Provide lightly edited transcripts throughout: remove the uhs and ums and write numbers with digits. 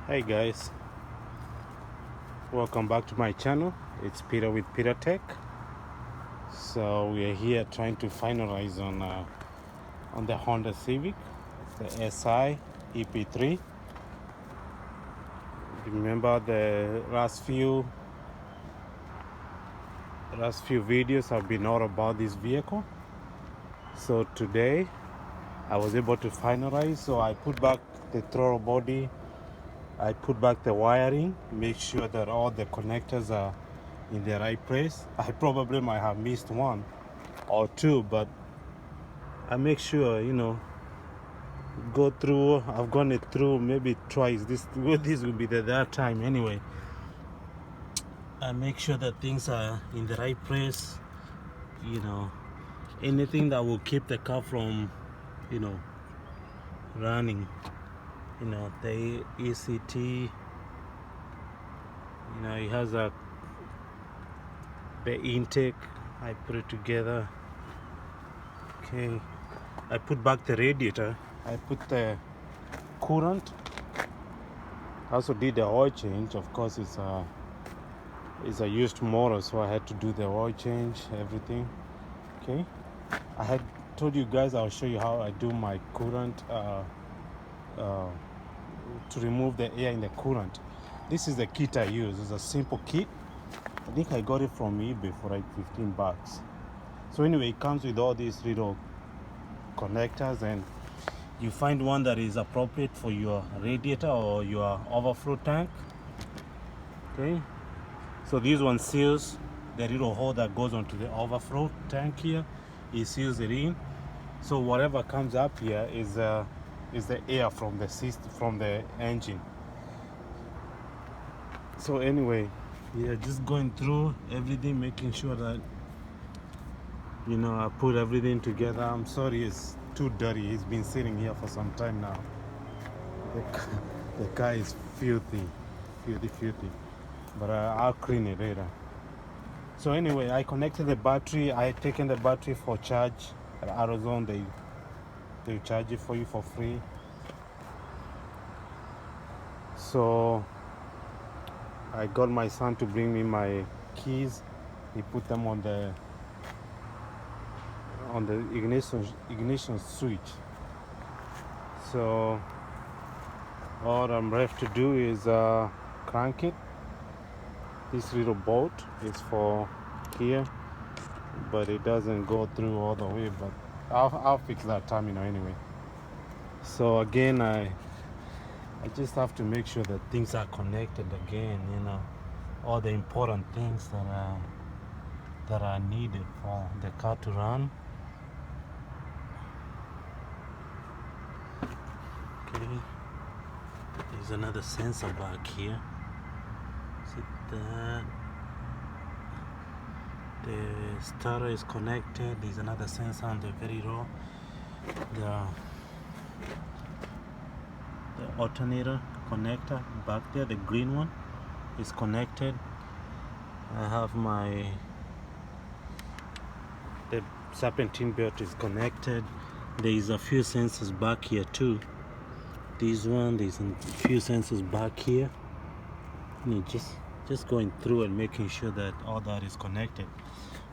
Hey guys, welcome back to my channel. It's Peter with Peter Tech. So we are here trying to finalize on the Honda Civic, the SI EP3. Remember the last few videos have been all about this vehicle. So today I was able to finalize. So I put back the throttle body. I put back the wiring, make sure that all the connectors are in the right place. I probably might have missed one or two, but I make sure, go through. I've gone it through maybe twice. This will be the third time anyway. I make sure that things are in the right place. Anything that will keep the car from, running. The ECT. It has the intake. I put it together. Okay, I put back the radiator. I put the coolant. I also did the oil change. Of course, it's a used motor, so I had to do the oil change, everything. Okay, I had told you guys I'll show you how I do my coolant to remove the air in the coolant. This is the kit I use. It's a simple kit. I think I got it from eBay for like 15 bucks. So anyway, it comes with all these little connectors, and you find one that is appropriate for your radiator or your overflow tank. Okay, so this one seals the little hole that goes onto the overflow tank here. It seals it in, so whatever comes up here is the air from the system, from the engine. So anyway, yeah, just going through everything, making sure that I put everything together. I'm sorry it's too dirty. It's been sitting here for some time now. The car is filthy, but I'll clean it later. So anyway, I connected the battery. I had taken the battery for charge at AutoZone. They charge it for you for free. So I got my son to bring me my keys. He put them on the ignition switch. So all I'm left to do is crank it. This little bolt is for here, but it doesn't go through all the way, but I'll fix that terminal anyway. So again, I just have to make sure that things are connected again, all the important things that are needed for the car to run. Okay, there's another sensor back here. See that? The starter is connected. There's another sensor on the very row. The alternator connector back there, the green one, is connected. I have the serpentine belt is connected. There is a few sensors back here too. There's a few sensors back here. And just going through and making sure that all that is connected.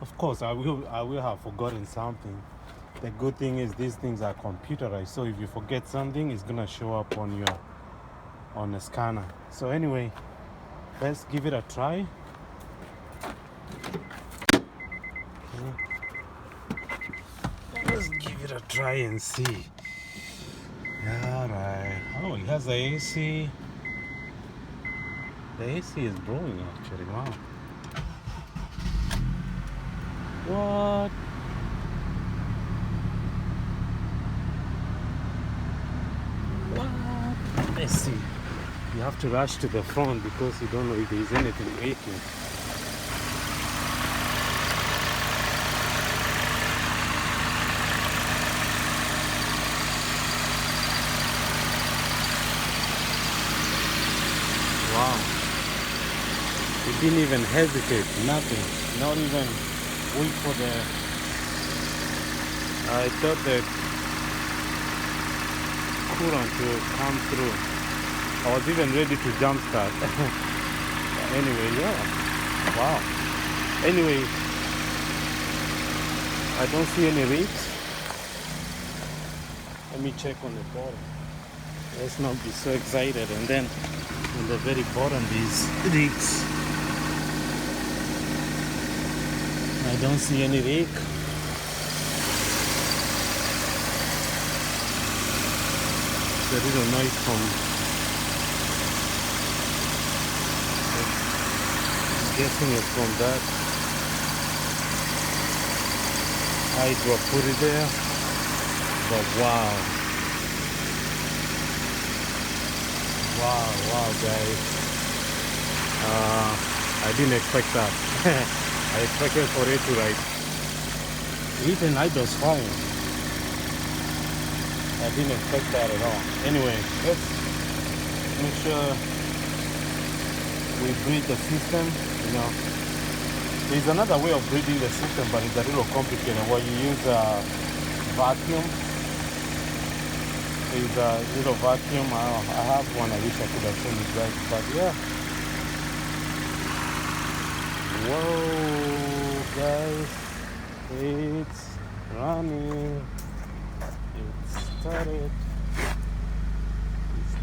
Of course, I will have forgotten something. The good thing is these things are computerized, so if you forget something, it's gonna show up on the scanner. So anyway, let's give it a try. Okay. Let's give it a try and see. Alright. Oh, it has the AC. The AC is blowing actually. Wow. What? Let's see. You have to rush to the front because you don't know if there is anything leaking. Wow. It didn't even hesitate, nothing. Not even wait for the... I thought the coolant to come through. I was even ready to jump start. Anyway, yeah. Wow. Anyway, I don't see any leaks. Let me check on the bottom. Let's not be so excited. And then on the very bottom, these leaks. I don't see any leak. A little noise from, I'm guessing it's from that hydro put it there. But wow, guys, I didn't expect that. I expected for it to like even hydro's fine. I didn't expect that at all. Anyway, let's make sure we breathe the system. You know, there's another way of breathing the system, but it's a little complicated. Where you use a vacuum. There's a little vacuum. I have one. I wish I could have shown you guys, but yeah. Whoa, guys, it's running. It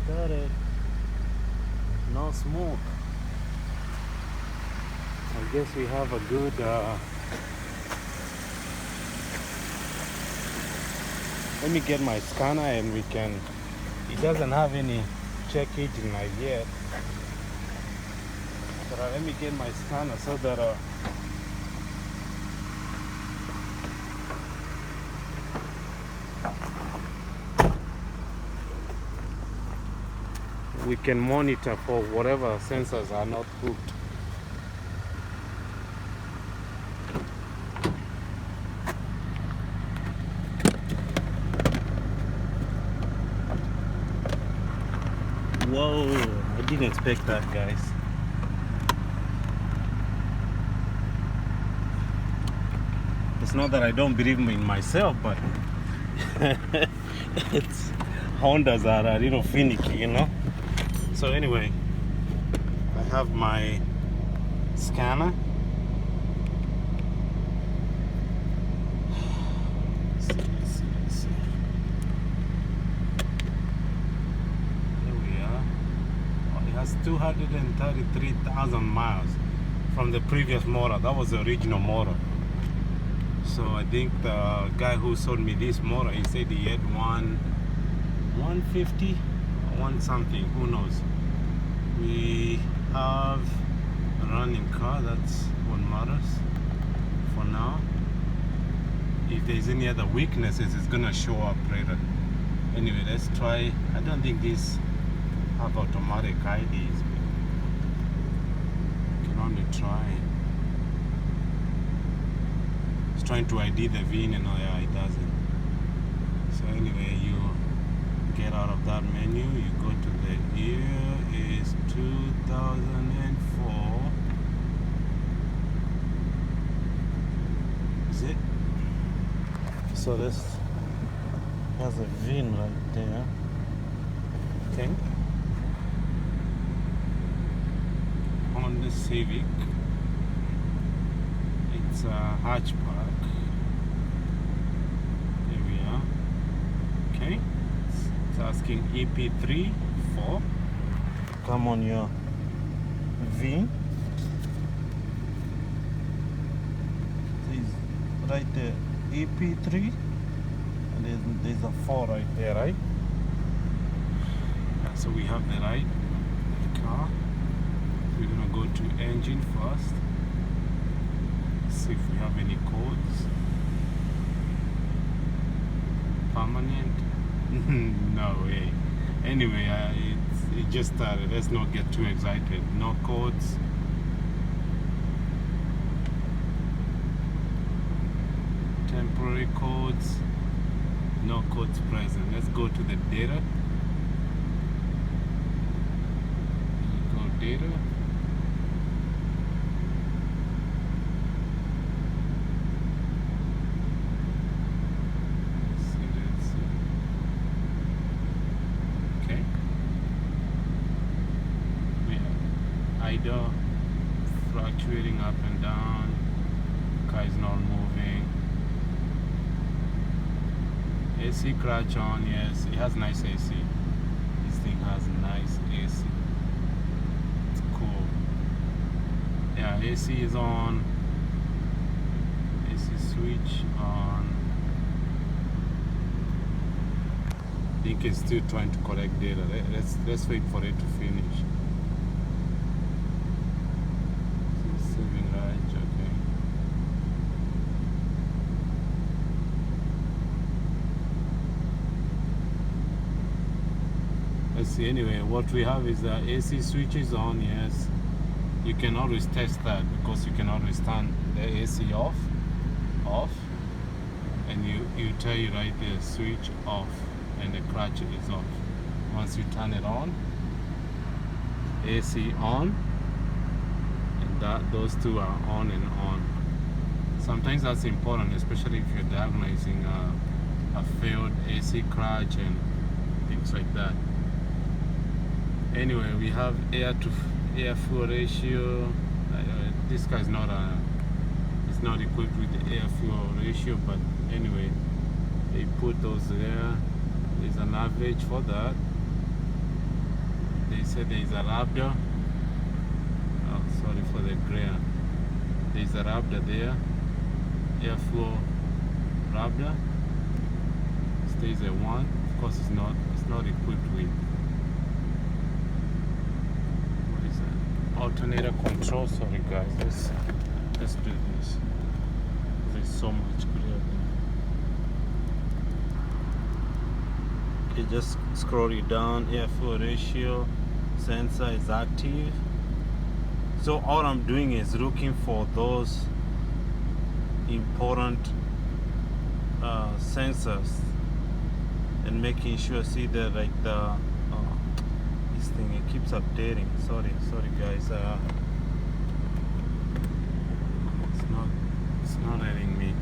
started. No smoke. I guess we have a good let me get my scanner and we can, it doesn't have any check engine light yet, but let me get my scanner so that we can monitor for whatever sensors are not hooked. Whoa, I didn't expect that, guys. It's not that I don't believe in myself, but it's Hondas are a little finicky, you know. So anyway, I have my scanner. Let's see. Here we are. Oh, it has 233,000 miles from the previous model. That was the original model. So I think the guy who sold me this model, he said he had 150, one something, who knows. We have a running car, that's what matters for now. If there's any other weaknesses, it's gonna show up later. Anyway, let's try. I don't think these have automatic IDs, but you can only try. It's trying to ID the VIN and yeah, it doesn't. So anyway, you get out of that menu, you go to the year is 2004. Is it? So this has a VIN right there. Okay. Honda Civic. It's a hatchback. There we are. Okay. It's asking EP3 4. Come on your VIN. It's right there, EP3, and there's a 4 right there, right? So we have the right car. We're gonna go to engine first. See if we have any codes. Permanent. No way. Anyway, it just started. Let's not get too excited. No codes. Temporary codes. No codes present. Let's go to the data. Go data. idle, fluctuating up and down. Car is not moving. AC clutch on, yes, it has nice AC. This thing has nice AC. It's cool. Yeah, AC is on. AC switch on. I think it's still trying to collect data. Let's wait for it to finish. Saving right, okay. Let's see. Anyway, what we have is the AC switch is on. Yes, you can always test that because you can always turn the AC off, and you tell you right there, switch off. And the clutch is off. Once you turn it on, AC on, and those two are on and on. Sometimes that's important, especially if you're diagnosing a failed AC clutch and things like that. Anyway, we have air to air fuel ratio. This car is it's not equipped with the air fuel ratio, but anyway, they put those there. There's an average for that. They said there is a Raptor. Oh, sorry for the glare. There's a Raptor there. Air fuel Raptor. Stays at 1. Of course, it's not equipped with. What is that? Alternator control. Sorry guys. Let's do this. There's so much glare there. Okay, just scroll it down. Air fuel ratio sensor is active. So all I'm doing is looking for those important sensors and making sure. See that, like this thing, it keeps updating. Sorry guys. It's not letting me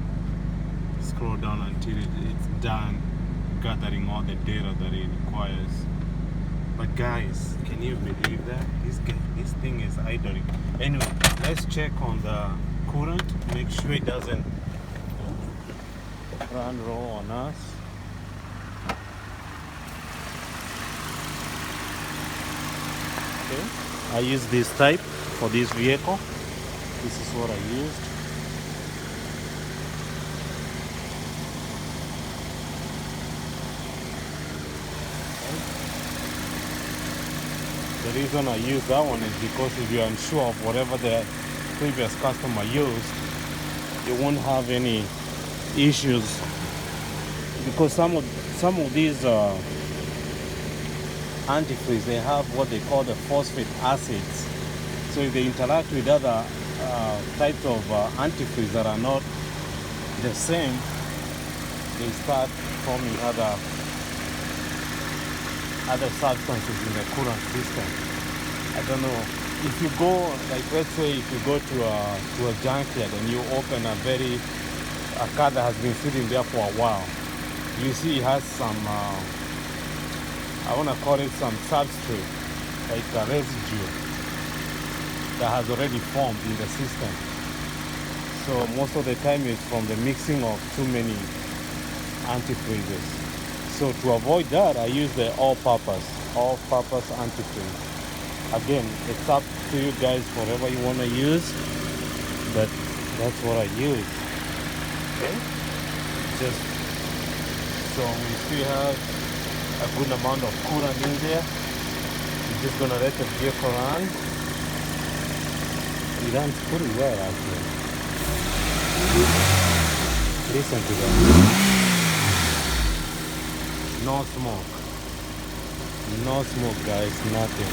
scroll down until it's done gathering all the data that it requires. But guys, can you believe that this thing is idling? Anyway, let's check on the coolant, make sure it doesn't run low on us. Okay, I use this type for this vehicle. This is what I used. The reason I use that one is because if you're unsure of whatever the previous customer used, you won't have any issues, because some of these antifreeze, they have what they call the phosphate acids. So if they interact with other types of antifreeze that are not the same, they start forming other substances in the coolant system. I don't know. If you go, like let's say if you go to a junkyard and you open a car that has been sitting there for a while, you see it has some, I want to call it some substrate, like a residue that has already formed in the system. So most of the time it's from the mixing of too many antifreezes. So to avoid that, I use the all-purpose antifreeze. Again, it's up to you guys, whatever you want to use, but that's what I use. Okay? Just so we still have a good amount of coolant in there. We're just gonna let the vehicle run. It runs pretty well actually. Listen to that. No smoke. No smoke, guys. Nothing.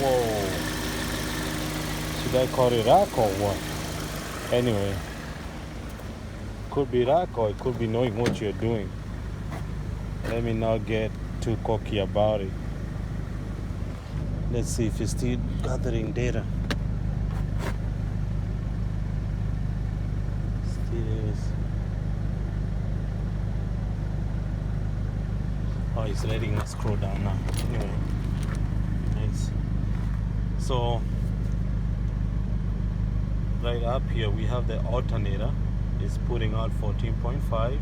Whoa. Should I call it rock or what? Anyway. Could be rock or it could be knowing what you're doing. Let me not get too cocky about it. Let's see if it's still gathering data. Still is. Oh it's letting us scroll down now. Anyway, nice. So right up here we have the alternator. It's putting out 14.5.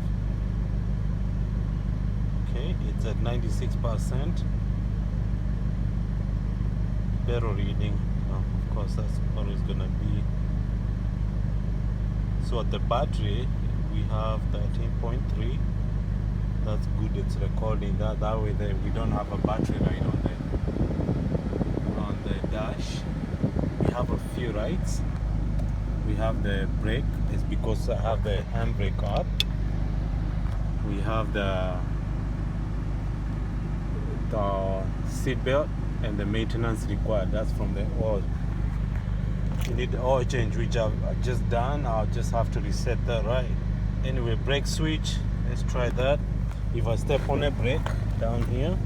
Okay, it's at 96%. Better reading. Of course, that's always gonna be. So at the battery we have 13.3. That's good. It's recording that way. There we don't have a battery light on the dash. We have a few lights. We have the brake. It's because I have the handbrake up. We have the seat belt and the maintenance required. That's from the oil. You need the oil change, which I've just done. I'll just have to reset that, right? Anyway, brake switch. Let's try that. If I step on a brake down here,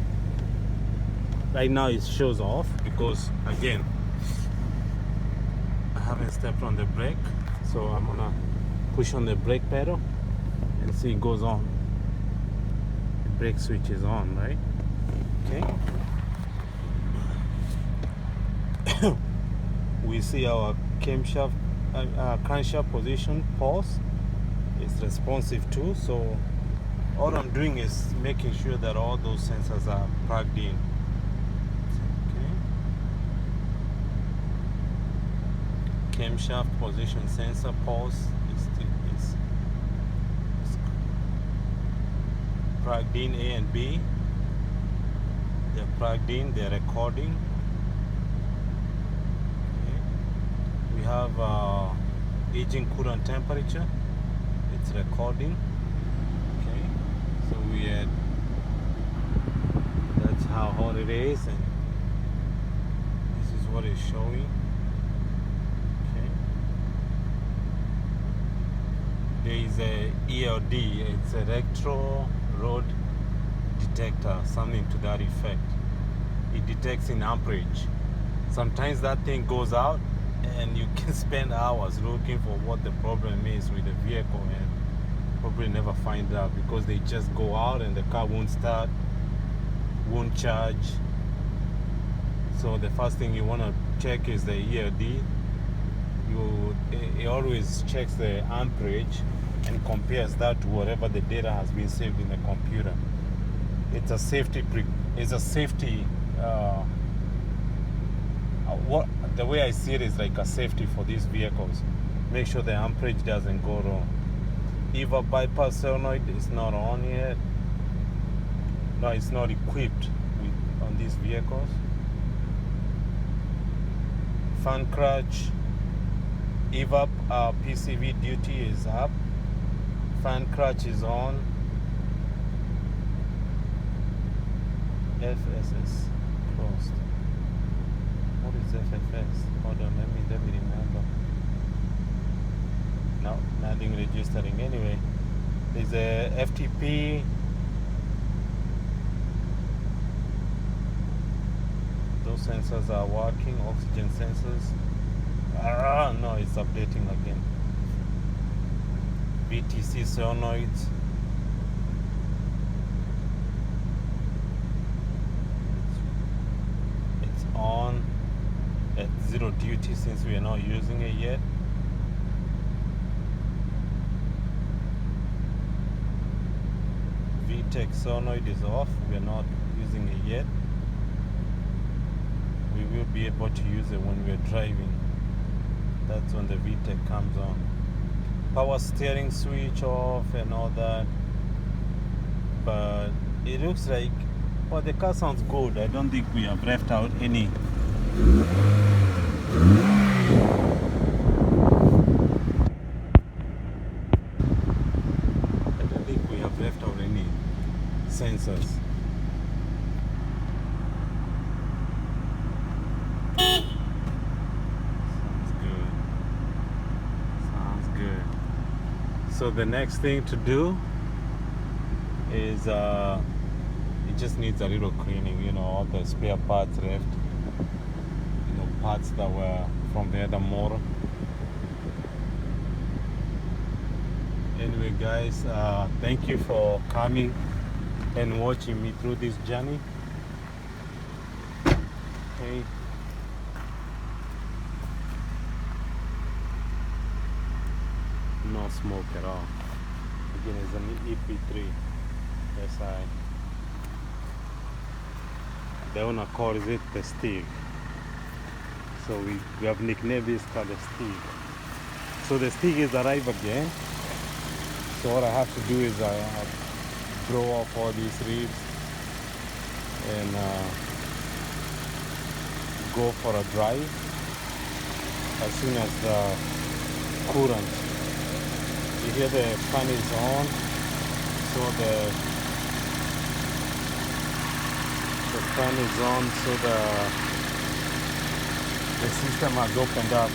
right now it shows off because again I haven't stepped on the brake. So I'm gonna push on the brake pedal and see it goes on. The brake switch is on, right? Okay. We see our camshaft, crankshaft position pulse. It's responsive too. So all I'm doing is making sure that all those sensors are plugged in. Okay. Camshaft position sensor pulse is plugged in. A and B. They're plugged in. They're recording. Okay. We have aging coolant temperature. It's recording. So that's how hot it is, and this is what it's showing. Okay. There is a ELD, it's electro load detector, something to that effect. It detects in amperage. Sometimes that thing goes out and you can spend hours looking for what the problem is with the vehicle, and probably never find out because they just go out and the car won't start, won't charge. So the first thing you want to check is the ELD. It always checks the amperage and compares that to whatever the data has been saved in the computer. It's a safety. The way I see it is like a safety for these vehicles. Make sure the amperage doesn't go wrong. EVA bypass solenoid is not on yet. No, it's not equipped on these vehicles. Fan clutch, EVA PCV duty is up. Fan clutch is on. FSS closed. What is FFS? Hold on, let me remember. No, nothing registering. Anyway, there's a FTP. Those sensors are working. Oxygen sensors. No, it's updating again. VTC solenoids. It's on at zero duty since we are not using it yet. VTEC solenoid is off. We are not using it yet. We will be able to use it when we are driving. That's when the VTEC comes on. Power steering switch off and all that. But it looks like, well, the car sounds good. I don't think we have left out any. Sensors. Sounds good. So the next thing to do is it just needs a little cleaning, you know, all the spare parts left, you know, parts that were from the other motor. Anyway guys, thank you for coming and watching me through this journey. Okay. No smoke at all. Again, it's an EP3. SI. The owner calls it the Stig. So we have nicknamed this car the Stig. So the Stig is arrived again. So what I have to do is I blow off all these ribs and go for a drive as soon as the coolant. You hear the fan is on, so the fan is on, so the system has opened up.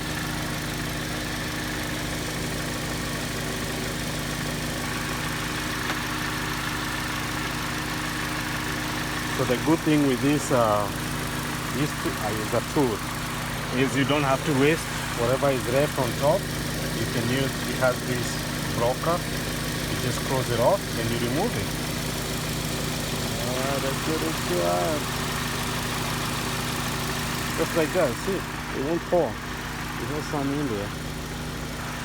So the good thing with this is a tool is you don't have to waste whatever is left on top. You can use, it has this broker, you just close it off and you remove it. That's good, it's good. Just like that, see, it won't pour. There's no sun in there.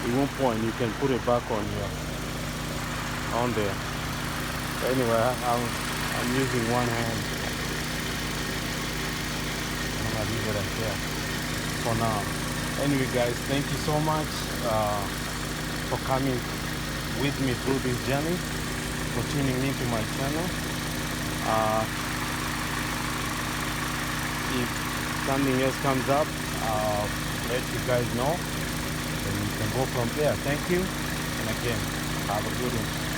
It won't pour and you can put it back on there. But anyway, I'm using one hand. I'm gonna leave it right there for now. Anyway guys, thank you so much for coming with me through this journey, for tuning into my channel. If something else comes up, I'll let you guys know and we can go from there. Thank you, and again, have a good one.